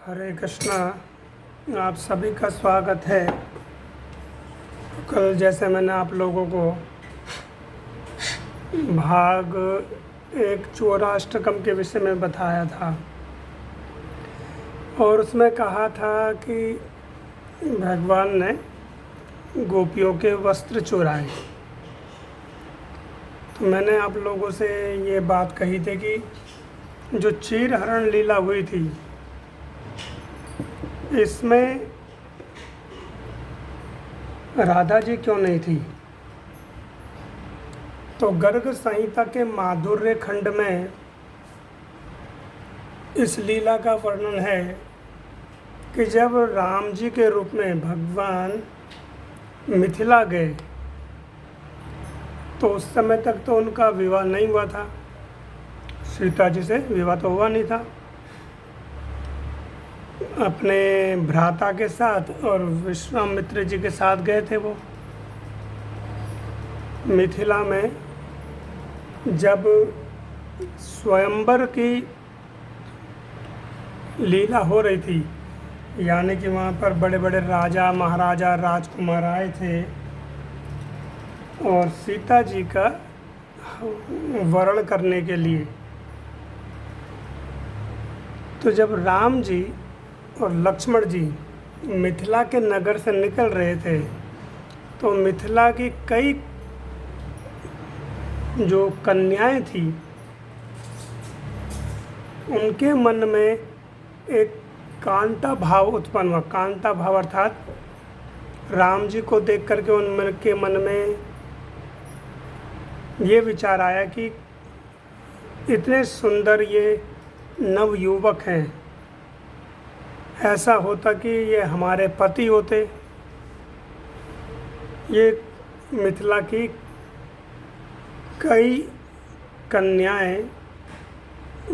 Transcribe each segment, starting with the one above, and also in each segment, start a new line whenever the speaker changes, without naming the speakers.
हरे कृष्णा। आप सभी का स्वागत है। कल जैसे मैंने आप लोगों को भाग एक चौराष्टकम के विषय में बताया था और उसमें कहा था कि भगवान ने गोपियों के वस्त्र चुराए। तो मैंने आप लोगों से ये बात कही थी कि जो चीरहरण लीला हुई थी इसमें राधा जी क्यों नहीं थी। तो गर्ग संहिता के माधुर्य खंड में इस लीला का वर्णन है कि जब राम जी के रूप में भगवान मिथिला गए तो उस समय तक तो उनका विवाह नहीं हुआ था। सीता जी से विवाह तो हुआ नहीं था। अपने भ्राता के साथ और विश्वामित्र जी के साथ गए थे वो मिथिला में। जब स्वयंवर की लीला हो रही थी, यानी कि वहाँ पर बड़े बड़े राजा महाराजा राजकुमार आए थे और सीता जी का वरण करने के लिए, तो जब राम जी और लक्ष्मण जी मिथिला के नगर से निकल रहे थे तो मिथिला की कई जो कन्याएं थी उनके मन में एक कांता भाव उत्पन्न हुआ। कांता भाव अर्थात राम जी को देख करके उनके मन में ये विचार आया कि इतने सुंदर ये नवयुवक हैं, ऐसा होता कि ये हमारे पति होते। ये मिथिला की कई कन्याएं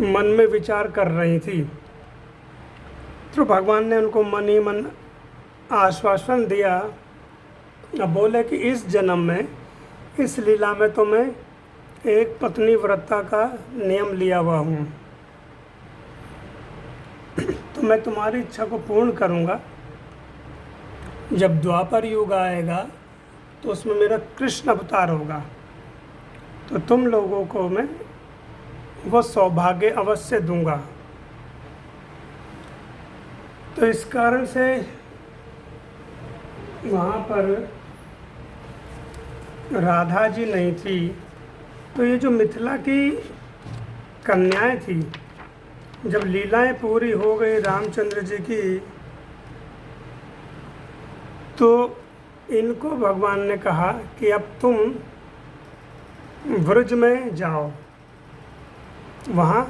मन में विचार कर रही थी। तो भगवान ने उनको मन ही मन आश्वासन दिया। अब बोले कि इस जन्म में इस लीला में तो मैं एक पत्नी व्रता का नियम लिया हुआ हूँ, तो मैं तुम्हारी इच्छा को पूर्ण करूँगा। जब द्वापर युग आएगा तो उसमें मेरा कृष्ण अवतार होगा, तो तुम लोगों को मैं वो सौभाग्य अवश्य दूंगा। तो इस कारण से वहाँ पर राधा जी नहीं थी। तो ये जो मिथिला की कन्याएं थी, जब लीलाएं पूरी हो गई रामचंद्र जी की, तो इनको भगवान ने कहा कि अब तुम व्रज में जाओ, वहाँ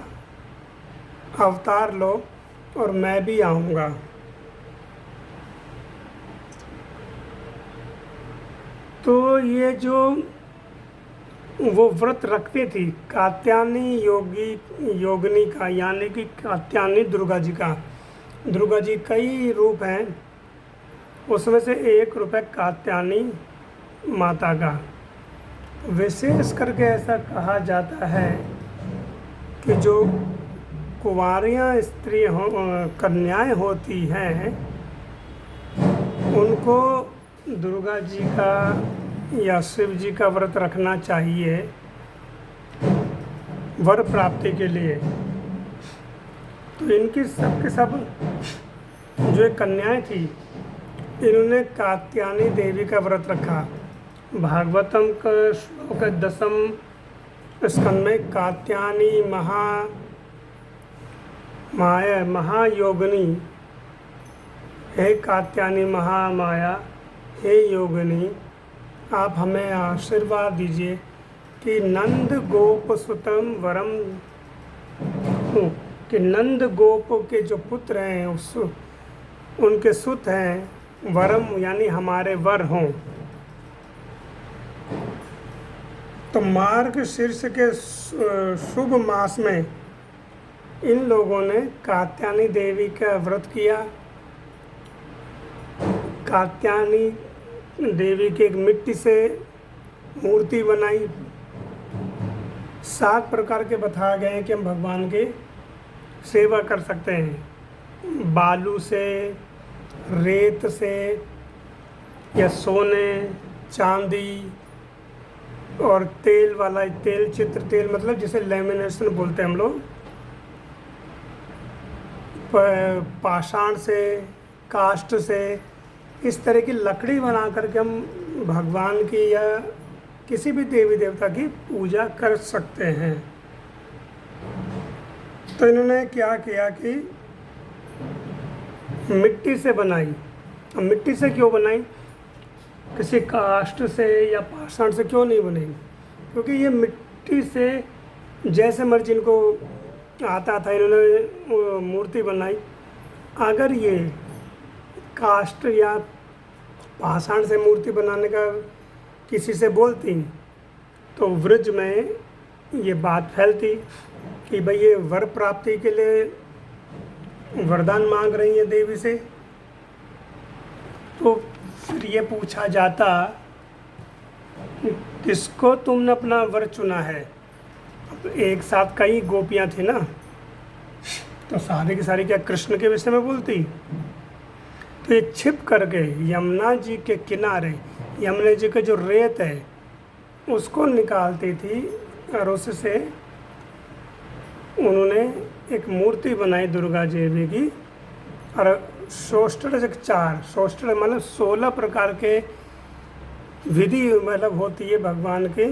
अवतार लो और मैं भी आऊँगा। तो ये जो वो व्रत रखती थी कात्यायनी योगिनी का, यानी कि कात्यायनी दुर्गा जी का। दुर्गा जी कई रूप हैं, उसमें से एक रूप है कात्यायनी माता का। विशेष करके ऐसा कहा जाता है कि जो कुंवारियाँ स्त्री कन्याएं होती हैं उनको दुर्गा जी का या शिव जी का व्रत रखना चाहिए वर प्राप्ति के लिए। तो इनकी सब के सब जो एक कन्याएं थी, इन्होंने कात्यायनी देवी का व्रत रखा। भागवतम का श्लोक 10 स्कंद में कात्यायनी माया महायोगिनी, हे कात्यायनी महामाया, हे योगिनी, आप हमें आशीर्वाद दीजिए कि नंद गोप सुतम वरम हूँ, कि नंद गोप के जो पुत्र हैं उनके सुत हैं, वरम यानी हमारे वर हों। तो मार्ग शीर्ष के शुभ मास में इन लोगों ने कात्यायनी देवी का व्रत किया। कात्यायनी देवी की एक मिट्टी से मूर्ति बनाई। 7 प्रकार के बताए गए हैं कि हम भगवान की सेवा कर सकते हैं। बालू से, रेत से, या सोने, चांदी और तेल वाला तेल चित्र, तेल मतलब जिसे लेमिनेशन बोलते हैं हम लोग, पाषाण से, काष्ठ से, इस तरह की लकड़ी बना करके हम भगवान की या किसी भी देवी देवता की पूजा कर सकते हैं। तो इन्होंने क्या किया कि मिट्टी से बनाई। अब मिट्टी से क्यों बनाई, किसी काष्ठ से या पाषाण से क्यों नहीं बनेगी, क्योंकि ये मिट्टी से जैसे मर्जी इनको आता था इन्होंने मूर्ति बनाई। अगर ये काष्ठ या पाषाण से मूर्ति बनाने का किसी से बोलती तो व्रज में ये बात फैलती कि भाई ये वर प्राप्ति के लिए वरदान मांग रही है देवी से। तो फिर ये पूछा जाता कि किसको तुमने अपना वर चुना है। अब एक साथ कई गोपियाँ थी ना, तो सारी की सारी क्या कृष्ण के विषय में बोलती। तो ये छिप करके यमुना जी के किनारे, यमुना जी के जो रेत है उसको निकालती थी और उससे उन्होंने एक मूर्ति बनाई दुर्गा देवी की। और सोष्टर मतलब 16 प्रकार के विधि मतलब होती है भगवान की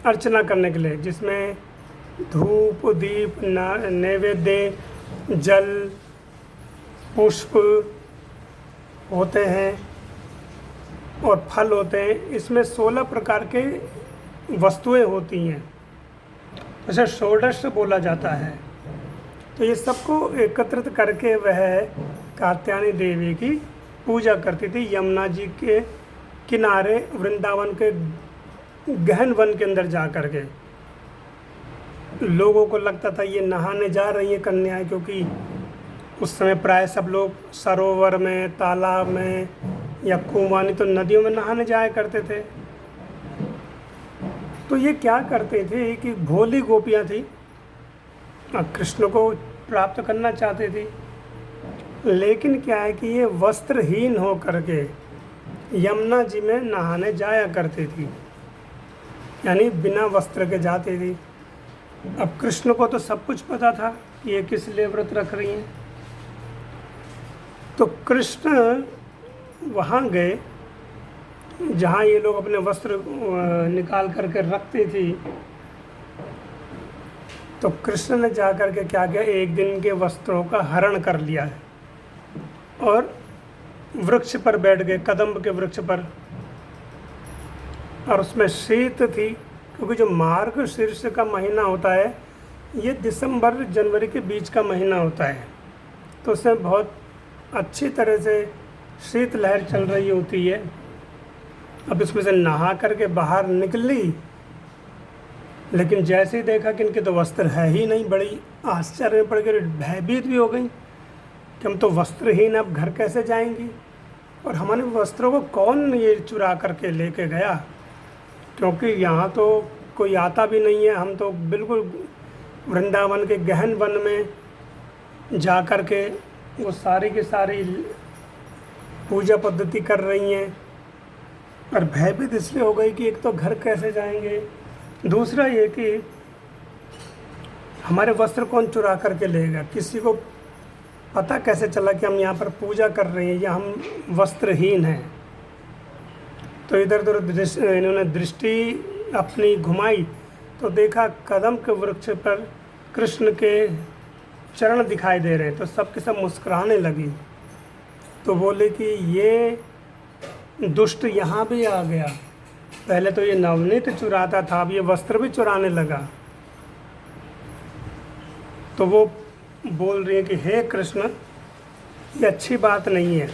अर्चना करने के लिए, जिसमें धूप, दीप, नैवेद्य, जल, पुष्प होते हैं और फल होते हैं। इसमें 16 प्रकार के वस्तुएं होती हैं, जैसे षोडश बोला जाता है। तो ये सबको एकत्रित करके वह कात्यायनी देवी की पूजा करती थी यमुना जी के किनारे, वृंदावन के गहन वन के अंदर जा कर के। लोगों को लगता था ये नहाने जा रही हैं कन्याएं, क्योंकि उस समय प्राय सब लोग सरोवर में, तालाब में या कुआं, तो नदियों में नहाने जाया करते थे। तो ये क्या करते थे कि भोली गोपियाँ थी, कृष्ण को प्राप्त करना चाहती थी, लेकिन क्या है कि ये वस्त्रहीन हो करके यमुना जी में नहाने जाया करती थी, यानी बिना वस्त्र के जाती थी। अब कृष्ण को तो सब कुछ पता था कि ये किस लिए व्रत रख रही हैं। तो कृष्ण वहाँ गए जहाँ ये लोग अपने वस्त्र निकाल करके रखती थी। तो कृष्ण ने जा कर के क्या किया, एक दिन के वस्त्रों का हरण कर लिया है और वृक्ष पर बैठ गए, कदम्ब के वृक्ष पर। और उसमें शीत थी, क्योंकि जो मार्ग शीर्ष का महीना होता है ये दिसंबर जनवरी के बीच का महीना होता है। तो उसमें बहुत अच्छी तरह से शीत लहर चल रही होती है। अब इसमें से नहा करके बाहर निकली, लेकिन जैसे ही देखा कि इनके तो वस्त्र है ही नहीं, बड़ी आश्चर्य में पड़ गई, भयभीत भी हो गई कि हम तो वस्त्रहीन, अब घर कैसे जाएंगी और हमारे वस्त्रों को कौन ये चुरा करके लेके गया, क्योंकि यहाँ तो कोई आता भी नहीं है। हम तो बिल्कुल वृंदावन के गहन वन में जा कर के वो सारी की सारी पूजा पद्धति कर रही हैं। और भयभीत इसलिए हो गई कि एक तो घर कैसे जाएंगे, दूसरा ये कि हमारे वस्त्र कौन चुरा करके लेगा, किसी को पता कैसे चला कि हम यहाँ पर पूजा कर रहे हैं या हम वस्त्रहीन हैं। तो इधर उधर इन्होंने दृष्टि अपनी घुमाई तो देखा कदम के वृक्ष पर कृष्ण के चरण दिखाई दे रहे हैं। तो सब के सब मुस्कुराने लगी। तो बोले कि ये दुष्ट यहाँ भी आ गया, पहले तो ये नवनीत चुराता था, अब ये वस्त्र भी चुराने लगा। तो वो बोल रही है कि हे कृष्ण, ये अच्छी बात नहीं है,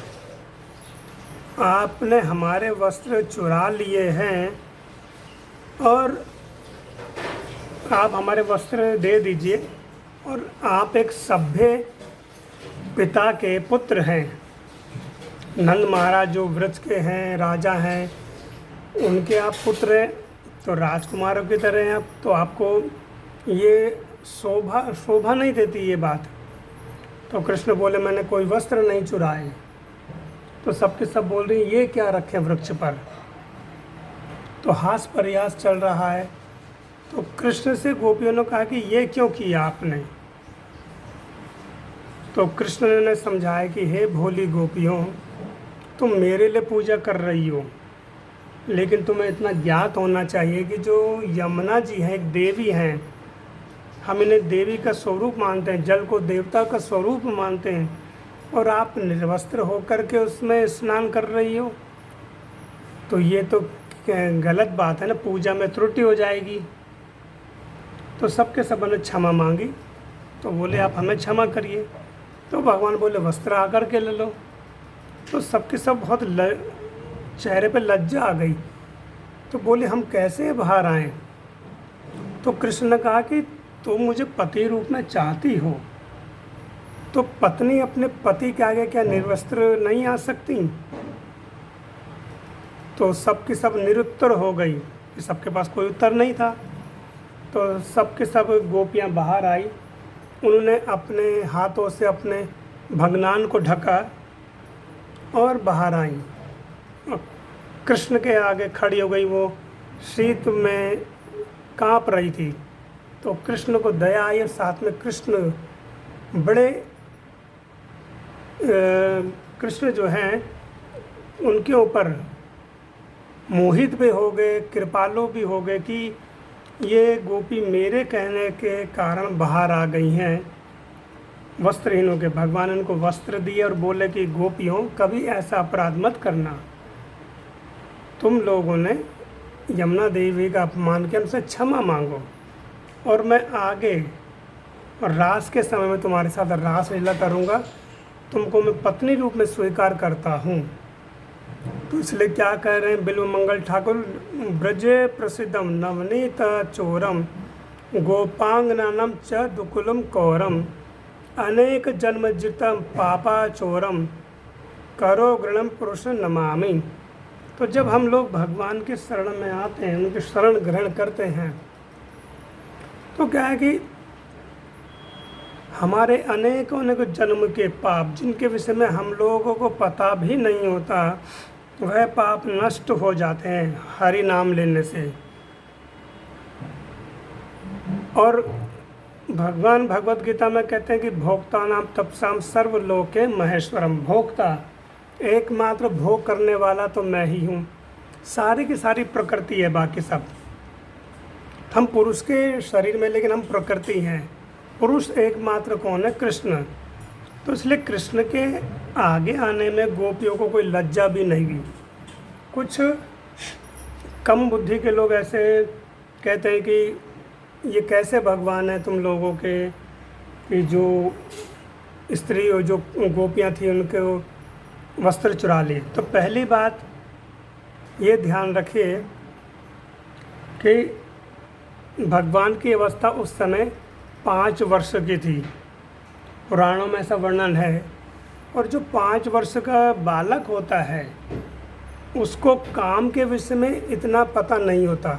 आपने हमारे वस्त्र चुरा लिए हैं और आप हमारे वस्त्र दे दीजिए। और आप एक सभ्य पिता के पुत्र हैं, नंद महाराज जो व्रज के हैं, राजा हैं, उनके आप पुत्र हैं, तो राजकुमारों की तरह हैं आप, तो आपको ये शोभा नहीं देती ये बात। तो कृष्ण बोले मैंने कोई वस्त्र नहीं चुराए। तो सबके सब बोल रही ये क्या रखे वृक्ष पर। तो हास प्रयास चल रहा है। तो कृष्ण से गोपियों ने कहा कि ये क्यों किया आपने। तो कृष्ण ने समझाया कि हे भोली गोपियों, तुम मेरे लिए पूजा कर रही हो, लेकिन तुम्हें इतना ज्ञात होना चाहिए कि जो यमुना जी हैं एक देवी हैं, हम इन्हें देवी का स्वरूप मानते हैं, जल को देवता का स्वरूप मानते हैं, और आप निर्वस्त्र होकर के उसमें स्नान कर रही हो, तो ये तो गलत बात है ना, पूजा में त्रुटि हो जाएगी। तो सबके सब ने क्षमा मांगी। तो बोले आप हमें क्षमा करिए। तो भगवान बोले वस्त्र आकर के ले लो। तो सबके सब बहुत चेहरे पे लज्जा आ गई। तो बोले हम कैसे बाहर आएँ। तो कृष्ण ने कहा कि तुम मुझे पति रूप में चाहती हो, तो पत्नी अपने पति के आगे क्या निर्वस्त्र नहीं आ सकती। तो सबकी सब निरुत्तर हो गई, सबके पास कोई उत्तर नहीं था। तो सबके सब गोपियाँ बाहर आई, उन्होंने अपने हाथों से अपने भगनान को ढका और बाहर आई। कृष्ण के आगे खड़ी हो गई, वो शीत में कांप रही थी। तो कृष्ण को दया आई और साथ में कृष्ण बड़े कृष्ण जो हैं उनके ऊपर मोहित भी हो गए, कृपालु भी हो गए कि ये गोपी मेरे कहने के कारण बाहर आ गई हैं वस्त्रहीनों के। भगवान उनको वस्त्र दिए और बोले कि गोपियों कभी ऐसा अपराध मत करना, तुम लोगों ने यमुना देवी का अपमान किया, हमसे क्षमा मांगो, और मैं आगे और रास के समय में तुम्हारे साथ रास लीला करूँगा, तुमको मैं पत्नी रूप में स्वीकार करता हूँ। तो इसलिए क्या कह रहे हैं बिल्व मंगल ठाकुर, ब्रजे प्रसिद्धम नवनीत चोरम गोपांगनानम च दुकुलम कौरम अनेक जन्मजितम पापा चोरम करो गृणम पुरुष नमामि। तो जब हम लोग भगवान के शरण में आते हैं, उनके शरण ग्रहण करते हैं, तो क्या है कि हमारे अनेकों जन्म के पाप, जिनके विषय में हम लोगों को पता भी नहीं होता, वह पाप नष्ट हो जाते हैं हरि नाम लेने से। और भगवान भगवत गीता में कहते हैं कि भोक्ता नाम तपसाम सर्वलोके महेश्वरम। भोक्ता, एकमात्र भोग करने वाला तो मैं ही हूँ, सारी की सारी प्रकृति है, बाकी सब हम पुरुष के शरीर में, लेकिन हम प्रकृति हैं। पुरुष एकमात्र कौन है? कृष्ण। तो इसलिए कृष्ण के आगे आने में गोपियों को कोई लज्जा भी नहीं हुई। कुछ कम बुद्धि के लोग ऐसे कहते हैं कि ये कैसे भगवान है तुम लोगों के, कि जो स्त्री और जो गोपियाँ थी उनके वस्त्र चुरा लिए। तो पहली बात ये ध्यान रखिए कि भगवान की अवस्था उस समय 5 वर्ष की थी, पुराणों में ऐसा वर्णन है। और जो 5 वर्ष का बालक होता है उसको काम के विषय में इतना पता नहीं होता,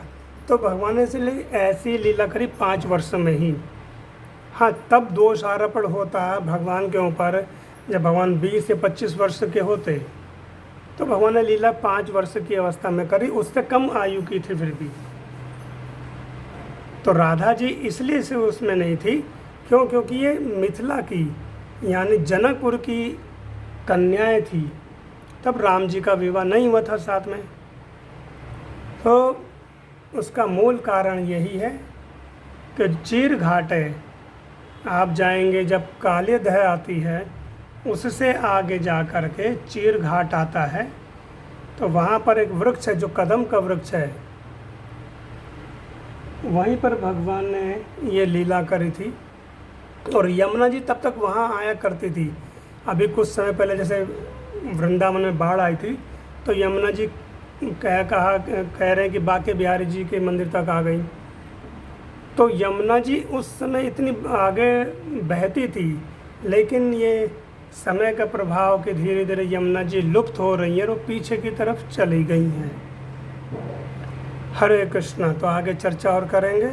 तो भगवान ने इसलिए ऐसी लीला करी 5 वर्ष में ही। हाँ, तब दोष आरोपण होता है भगवान के ऊपर जब भगवान 20 से 25 वर्ष के होते, तो भगवान ने लीला 5 वर्ष की अवस्था में करी, उससे कम आयु की थी फिर भी। तो राधा जी इसलिए से उसमें नहीं थी, क्योंकि ये मिथिला की यानी जनकपुर की कन्याएं थी, तब राम जी का विवाह नहीं हुआ था साथ में। तो उसका मूल कारण यही है कि चीर घाट है, आप जाएंगे जब कालियदह आती है, उससे आगे जा कर के चीर घाट आता है, तो वहाँ पर एक वृक्ष है जो कदम का वृक्ष है, वहीं पर भगवान ने ये लीला करी थी। और यमुना जी तब तक वहाँ आया करती थी। अभी कुछ समय पहले जैसे वृंदावन में बाढ़ आई थी, तो यमुना जी कह रहे हैं कि बांके बिहारी जी के मंदिर तक आ गई। तो यमुना जी उस समय इतनी आगे बहती थी, लेकिन ये समय का प्रभाव के धीरे धीरे यमुना जी लुप्त हो रही हैं और पीछे की तरफ चली गई हैं। हरे कृष्णा। तो आगे चर्चा और करेंगे।